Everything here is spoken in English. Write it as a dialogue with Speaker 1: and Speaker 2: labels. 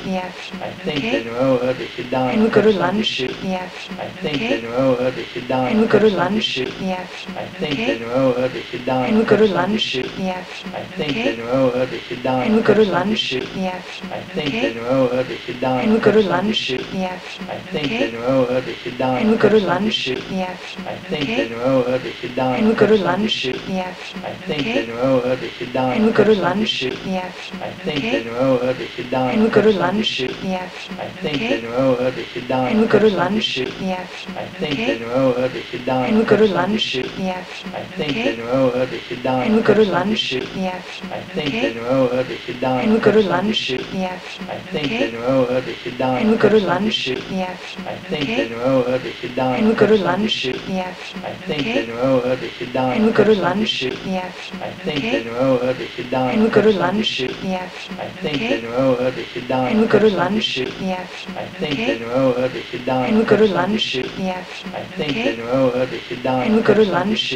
Speaker 1: in the afternoon.
Speaker 2: I think
Speaker 1: Okay?
Speaker 2: that oh, that you die.
Speaker 1: And we go to lunch in the afternoon.
Speaker 2: I think
Speaker 1: Okay?
Speaker 2: that oh, that you die.
Speaker 1: And we go to lunch in the afternoon.
Speaker 2: I think
Speaker 1: Okay?
Speaker 2: that oh, that you die.
Speaker 1: And we go to lunch in the afternoon.
Speaker 2: I think
Speaker 1: Okay?
Speaker 2: that oh, that you die.
Speaker 1: And we go to lunch in the afternoon.
Speaker 2: I think
Speaker 1: Okay?
Speaker 2: that oh, that you die.
Speaker 1: And we go to lunch in the afternoon.
Speaker 2: I think
Speaker 1: Okay?
Speaker 2: that oh, that you die.
Speaker 1: And we go to lunch in the afternoon.
Speaker 2: I think
Speaker 1: Okay?
Speaker 2: that oh, that you die.
Speaker 1: And we go to lunch in the afternoon.
Speaker 2: I think
Speaker 1: Okay?
Speaker 2: that oh, that you die.
Speaker 1: And we go to lunch in the afternoon.
Speaker 2: I think
Speaker 1: Okay?
Speaker 2: that oh, that you die.
Speaker 1: And we go to lunch in the afternoon.
Speaker 2: I think
Speaker 1: Okay?
Speaker 2: that oh, that you die.
Speaker 1: And we go to lunch in the afternoon.
Speaker 2: I think
Speaker 1: Okay?
Speaker 2: that oh, that you die.
Speaker 1: And we go to lunch in the afternoon.
Speaker 2: I think
Speaker 1: Okay?
Speaker 2: that oh, that you die.
Speaker 1: And we go to lunch in the afternoon.
Speaker 2: I think
Speaker 1: Okay?
Speaker 2: that oh, that you die.
Speaker 1: And we go to lunch in the afternoon.
Speaker 2: I think
Speaker 1: Okay?
Speaker 2: that oh, that you die.
Speaker 1: And we go to lunch in the afternoon.
Speaker 2: I think
Speaker 1: Okay?
Speaker 2: that oh, that you die.
Speaker 1: And we go to lunch in the afternoon.
Speaker 2: I think
Speaker 1: Okay?
Speaker 2: that oh, that you die.
Speaker 1: And we go to lunch in the afternoon.
Speaker 2: I think
Speaker 1: Okay?
Speaker 2: that oh, that you die.
Speaker 1: And we go to lunch in the afternoon.
Speaker 2: I think
Speaker 1: Okay?
Speaker 2: that oh, that you die.
Speaker 1: And we go to lunch in the afternoon.
Speaker 2: I think
Speaker 1: Okay?
Speaker 2: that oh, that you die.
Speaker 1: And we go to lunch in the afternoon.
Speaker 2: I think
Speaker 1: Okay?
Speaker 2: that oh, that you die.
Speaker 1: And we go to lunch